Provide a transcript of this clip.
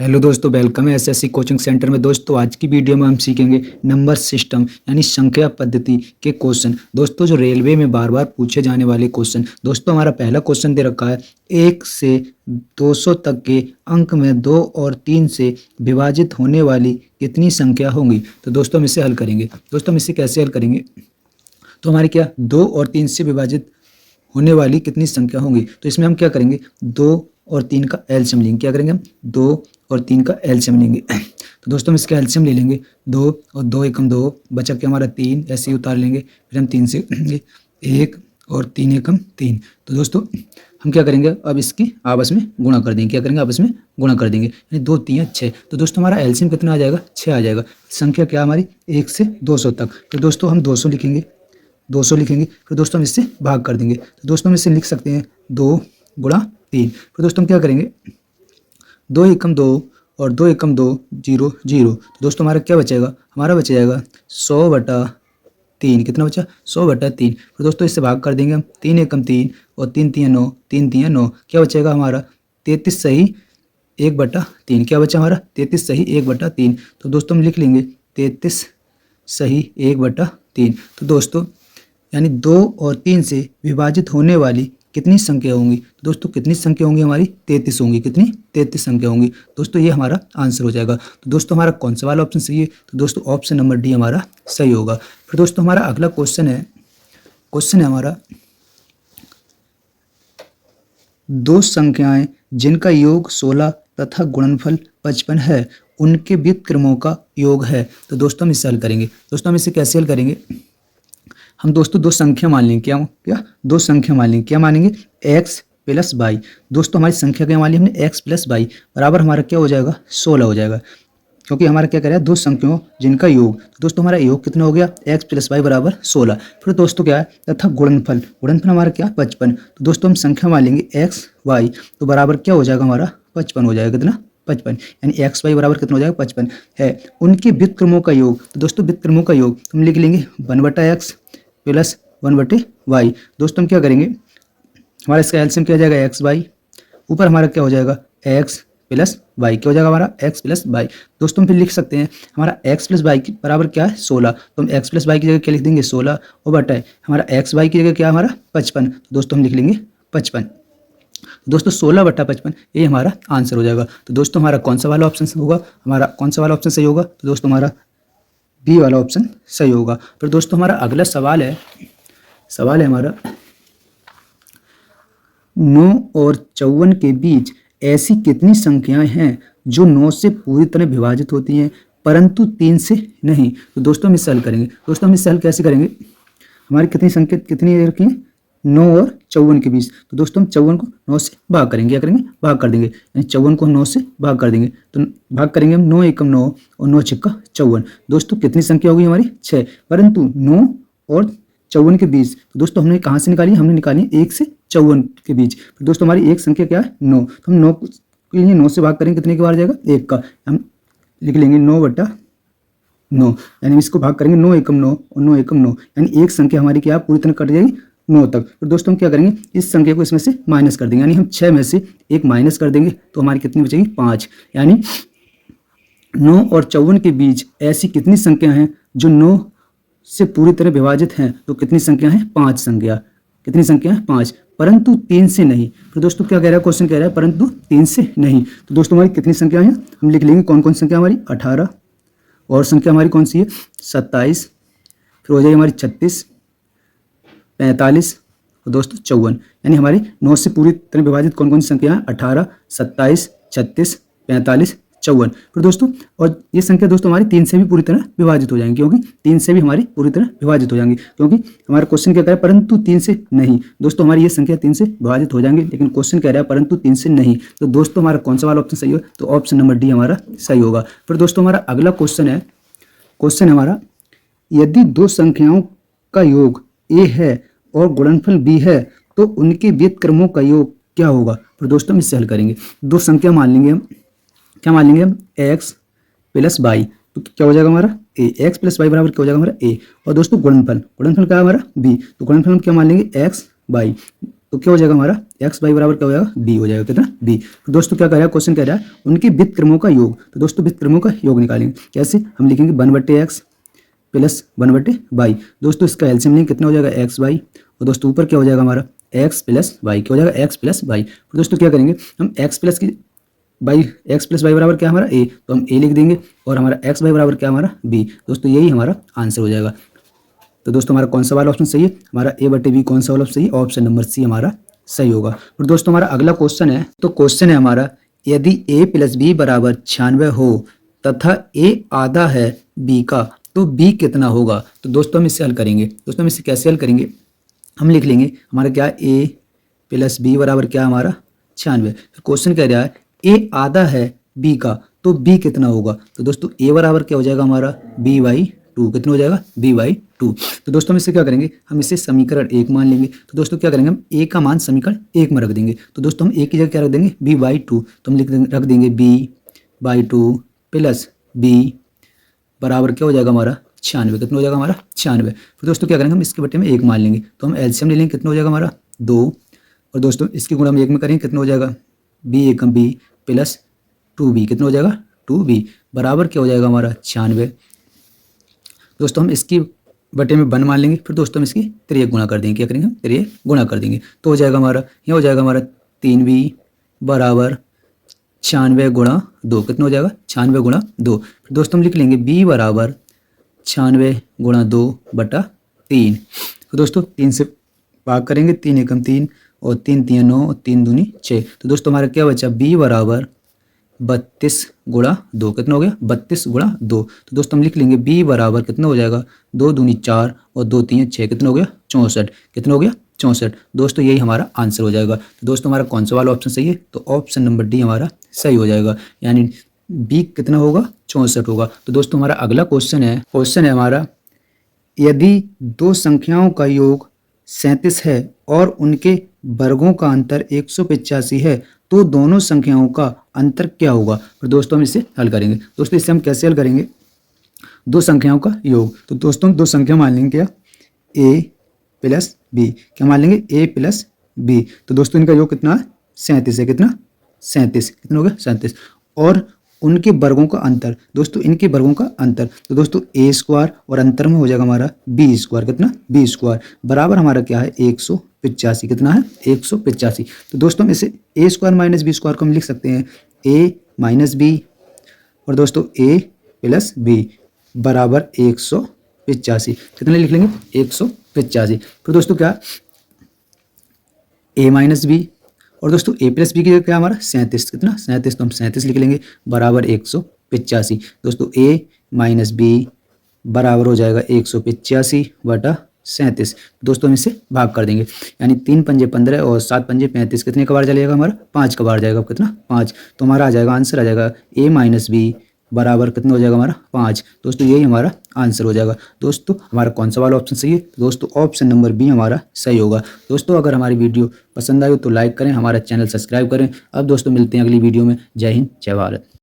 Hello दोस्तों, welcome है SSC coaching centre में। दोस्तों आज की वीडियो में हम सीखेंगे नंबर सिस्टम यानी संख्या पद्धति के क्वेश्चन। दोस्तों जो रेलवे में बार बार पूछे जाने वाले क्वेश्चन। दोस्तों हमारा पहला क्वेश्चन दे रखा है 1 से 200 तक के अंक में 2 और 3 से विभाजित होने वाली कितनी संख्या होंगी। तो दोस्तों हम इसे हल करेंगे। दोस्तों हम इसे कैसे हल करेंगे, तो हमारे क्या 2 और 3 से विभाजित होने वाली कितनी संख्या होंगी। तो इसमें हम क्या करेंगे, 2 और 3 का एलसीएम लेंगे। क्या करेंगे हम 2 और 3 का एलसीएम लेंगे। तो दोस्तों हम इसका एलसीएम ले लेंगे। 2 और 2 एकम 2 बचा के हमारा 3, ऐसे ही उतार लेंगे। फिर हम 3 से करेंगे 1 और 3 एकम 3। तो दोस्तों हम क्या करेंगे, अब इसकी आपस में गुणा कर देंगे। क्या करेंगे, आपस में गुणा कर देंगे, यानी 2 3 6। तो दोस्तों हमारा एलसीएम कितना आ जाएगा, 6 आ जाएगा। संख्या क्या हमारी 1 से 200 तक। तो दोस्तों हम 200 लिखेंगे, 200 लिखेंगे। फिर दोस्तों हम इससे भाग कर देंगे। तो दोस्तों हम इससे लिख सकते हैं 2 गुणा 3। फिर दोस्तों हम क्या करेंगे, 2 एकम 2 और 2 एकम 2 0 0। तो दोस्तों हमारा क्या बचेगा, हमारा बच जाएगा 100/3। कितना बचा, 100/3। फिर दोस्तों इससे भाग कर देंगे हम। 3 एकम 3 और 3 3 9, 3 3 9। क्या बचेगा हमारा 33 सही 1/3। क्या बचा हमारा 33 सही 1/3। तो दोस्तों हम लिख लेंगे 33 सही 1/3। तो दोस्तों यानी 2 और 3 से विभाजित होने वाली कितनी संख्या होंगी। तो दोस्तों कितनी संख्या होंगी हमारी 33 होंगी। कितनी 33 संख्या होंगी। दोस्तों ये हमारा आंसर हो जाएगा। तो दोस्तों हमारा कौन सा वाला ऑप्शन सही है, तो दोस्तों ऑप्शन नंबर डी हमारा सही होगा। फिर दोस्तों हमारा अगला क्वेश्चन है हमारा 2 संख्याएं जिनका योग 16 तथा गुणनफल 55 है, उनके व्युत्क्रमों का योग है। तो दोस्तों हम इसे हल करेंगे। दोस्तों हम इसे कैसे हल करेंगे, हम दोस्तों 2 संख्या मान लेंगे। क्या 2 संख्या मान लेंगे। क्या मानेंगे, x प्लस वाई। दोस्तों हमारी संख्या क्या मान ली हमने, x प्लस वाई बराबर हमारा क्या हो जाएगा, 16 हो जाएगा। क्योंकि हमारा क्या करें 2 संख्याओं जिनका योग। तो दोस्तों हमारा योग कितना हो गया, x प्लस वाई बराबर 16। फिर दोस्तों क्या है, तथा गुणनफल हमारा क्या 55। तो दोस्तों हम संख्या मान लेंगे x y, तो बराबर क्या हो जाएगा हमारा 55 हो जाएगा। कितना 55, यानी एक्स वाई बराबर कितना हो जाएगा 55 है। उनके व्युत्क्रमों का योग। तो दोस्तों व्युत्क्रमों का योग हम लिख लेंगे 1/x प्लस 1/y। दोस्तों हम क्या करेंगे, हमारा इसका एलसीएम क्या हो जाएगा एक्स वाई, ऊपर हमारा क्या हो जाएगा एक्स प्लस वाई। क्या हो जाएगा हमारा एक्स प्लस वाई। दोस्तों हम फिर लिख सकते हैं हमारा एक्स प्लस वाई बराबर क्या है 16। तो हम एक्स प्लस वाई की जगह क्या लिख देंगे 16 और बटा हमारा एक्स वाई की जगह क्या हमारा 55। तो दोस्तों हम लिख लेंगे 55। दोस्तों 16/55 ये हमारा आंसर हो जाएगा। तो दोस्तों हमारा कौन सा वाला ऑप्शन होगा, हमारा कौन सा वाला ऑप्शन सही होगा। तो दोस्तों हमारा बी वाला ऑप्शन सही होगा। फिर दोस्तों हमारा अगला सवाल है हमारा 9 और 54 के बीच ऐसी कितनी संख्याएं हैं जो 9 से पूरी तरह विभाजित होती हैं परंतु 3 से नहीं। तो दोस्तों हम इसे हल करेंगे। दोस्तों हम इसे हल कैसे करेंगे, हमारी कितनी संख्या कितनी रखी है 9 और 54 के बीच। तो दोस्तों हम 54 को 9 से भाग करेंगे। क्या करेंगे, भाग कर देंगे, यानी 54 को 9 से भाग कर देंगे। तो भाग करेंगे हम 9 एकम 9 और 9 छक्का 54। दोस्तों कितनी संख्या होगी हमारी 6, परंतु 9 और 54 के बीच। तो दोस्तों हमने कहाँ से निकाली, हमने निकाली 1 से 54 के बीच। तो दोस्तों हमारी एक संख्या क्या है 9। तो हम 9 के लिए 9 से भाग करेंगे, कितने के बार जाएगा 1 का। हम लिख लेंगे 9/9, यानी इसको भाग करेंगे 9 एकम 9 और 9 एकम 9, यानी एक संख्या हमारी क्या पूरी तरह कट जाएगी 9 तक। फिर दोस्तों हम क्या करेंगे, इस संख्या को इसमें से माइनस कर देंगे, यानी हम 6 में से 1 माइनस कर देंगे तो हमारी कितनी बचेगी 5। यानी 9 और 54 के बीच ऐसी कितनी संख्या हैं जो 9 से पूरी तरह विभाजित हैं। तो कितनी संख्या है 5 संख्या। कितनी संख्या है 5, परंतु 3 से नहीं। तो दोस्तों क्या कह रहा है, क्वेश्चन कह रहा है परंतु 3 से नहीं। तो दोस्तों हमारी कितनी संख्या है, हम लिख लेंगे कौन कौन संख्या हमारी 18, और संख्या हमारी कौन सी है 27, फिर हो जाएगी हमारी 36, 45 और दोस्तों 54। यानी हमारी 9 से पूरी तरह विभाजित कौन कौन सी संख्या है 18, 27, 36, 45, 54। फिर दोस्तों और ये संख्या दोस्तों हमारी 3 से भी पूरी तरह विभाजित हो जाएंगी, क्योंकि 3 से भी हमारी पूरी तरह विभाजित हो जाएंगी, क्योंकि हमारा क्वेश्चन क्या कह रहा है परंतु 3 से नहीं। दोस्तों हमारी ये संख्या 3 से विभाजित हो जाएंगी, लेकिन क्वेश्चन कह रहा है परंतु 3 से नहीं। तो दोस्तों हमारा कौन सा वाला ऑप्शन सही होगा, तो ऑप्शन नंबर डी हमारा सही होगा। फिर दोस्तों हमारा अगला क्वेश्चन है हमारा यदि 2 संख्याओं का योग a है और गुणनफल b है तो उनके व्युत्क्रमों का योग क्या होगा। फिर दोस्तों हम इससे हल करेंगे। 2 संख्या मान लेंगे हम, क्या मान लेंगे हम x प्लस वाई। तो क्या हो जाएगा हमारा a, x प्लस वाई बराबर क्या हो जाएगा हमारा a। और दोस्तों गुणनफल क्या है हमारा b। तो गुणनफल हम क्या मान लेंगे x वाई। तो क्या हो जाएगा हमारा एक्स वाई बराबर क्या हो जाएगा बी हो जाएगा, कितना बी। तो दोस्तों क्या कह रहा है क्वेश्चन, कह रहा है उनके व्युत्क्रमों का योग। तो दोस्तों व्युत्क्रमों का योग निकालेंगे कैसे, हम लिखेंगे 1/x प्लस 1/y। दोस्तों इसका एलसीएम लेंगे कितना हो जाएगा एक्स वाई, और दोस्तों ऊपर क्या हो जाएगा हमारा एक्स प्लस वाई, क्या हो जाएगा एक्स प्लस वाई। तो दोस्तों क्या करेंगे हम एक्स प्लस वाई बराबर क्या है हमारा ए, तो हम ए लिख देंगे, और हमारा एक्स वाई बराबर क्या है हमारा बी। दोस्तों यही हमारा आंसर हो जाएगा। तो दोस्तों हमारा कौन सा वाला ऑप्शन सही है, हमारा A/B कौन सा वाला ऑप्शन सही है, ऑप्शन नंबर सी हमारा सही होगा। और दोस्तों हमारा अगला क्वेश्चन है, तो क्वेश्चन है हमारा यदि A + B बराबर 96 हो तथा A आधा है B का तो B कितना होगा। तो दोस्तों हम इससे हल करेंगे। दोस्तों हम इससे कैसे हल करेंगे, हम लिख लेंगे हमारा क्या A + B बराबर क्या हमारा 96। तो क्वेश्चन कह रहा है A आधा है B का तो B कितना होगा। तो दोस्तों A बराबर क्या हो जाएगा हमारा B/2, कितना हो जाएगा B/2। तो दोस्तों हम इससे क्या करेंगे, हम इसे समीकरण 1 मान लेंगे। तो दोस्तों क्या करेंगे हम A का मान समीकरण 1 में रख देंगे। तो दोस्तों हम A की जगह क्या रख देंगे B/2, तो हम रख देंगे B/2 प्लस B बराबर क्या हो जाएगा हमारा 96, कितना हो जाएगा हमारा 96। फिर दोस्तों क्या करेंगे हम इसके बटे में 1 मान लेंगे, तो हम एलसीएम ले लेंगे, कितना हो जाएगा हमारा 2, और दोस्तों इसकी गुणा हम 1 में करेंगे, कितना हो जाएगा B प्लस 2B, कितना हो जाएगा 2B बराबर क्या हो जाएगा हमारा 96। दोस्तों हम इसकी बटे में 1 मान लेंगे, फिर दोस्तों हम इसकी 3 गुणा कर देंगे, क्या करेंगे हम 3 गुणा कर देंगे, तो हो जाएगा हमारा यह हो जाएगा हमारा 3B बराबर 96 गुणा 2, कितना हो जाएगा 96 गुणा 2। फिर दोस्तों हम लिख लेंगे B बराबर 96 गुणा 2/3। तो दोस्तों 3 से भाग करेंगे, 3 एकम 3 और 3 3 9 और 3 दूनी 6। तो दोस्तों हमारा क्या बचा B बराबर 32 गुणा 2, कितना हो गया 32 गुणा 2। तो दोस्तों हम लिख लेंगे B बराबर कितना हो जाएगा 2 दूनी 4 और 2 3 6, कितना हो गया 64, कितना हो गया 64। दोस्तों यही हमारा आंसर हो जाएगा। तो दोस्तों हमारा कौन सा वाला ऑप्शन सही है, तो ऑप्शन नंबर डी हमारा सही हो जाएगा, यानी B कितना होगा 64 होगा। तो दोस्तों हमारा अगला क्वेश्चन है हमारा यदि दो संख्याओं का योग 37 है और उनके वर्गों का अंतर 185 है तो दोनों संख्याओं का अंतर क्या होगा। तो दोस्तों हम इसे हल करेंगे। दोस्तों इसे हम कैसे हल करेंगे, दो संख्याओं का योग। तो दोस्तों हम दो संख्या मान लेंगे क्या A प्लस B, क्या मान लेंगे A प्लस B। तो दोस्तों इनका योग कितना है 37 है, कितना 37, कितना हो गया 37, और उनके वर्गों का अंतर, दोस्तों इनके वर्गों का अंतर, तो दोस्तों A² और अंतर में हो जाएगा हमारा B², कितना B² बराबर हमारा क्या है 185, कितना है 185। तो दोस्तों हम इसे A² माइनस B² को हम लिख सकते हैं A माइनस B, और दोस्तों A प्लस B बराबर 185, कितने लिख लेंगे 185। फिर दोस्तों क्या A माइनस B, और दोस्तों A प्लस बी की जगह क्या हमारा 37, कितना 37, तो हम 37 लिख लेंगे बराबर 185। दोस्तों A माइनस B बराबर हो जाएगा 185/37। दोस्तों हम इसे भाग कर देंगे, यानी 3 पंजे 15 और 7 पंजे 35, कितने का बार चलेगा हमारा 5 का बार जाएगा, कितना 5। तो हमारा आ जाएगा आंसर आ जाएगा A माइनस B बराबर कितना हो जाएगा हमारा 5। दोस्तों यही हमारा आंसर हो जाएगा। दोस्तों हमारा कौन सा वाला ऑप्शन सही है, दोस्तों ऑप्शन नंबर बी हमारा सही होगा। दोस्तों अगर हमारी वीडियो पसंद आई हो तो लाइक करें, हमारा चैनल सब्सक्राइब करें। अब दोस्तों मिलते हैं अगली वीडियो में। जय हिंद, जय भारत।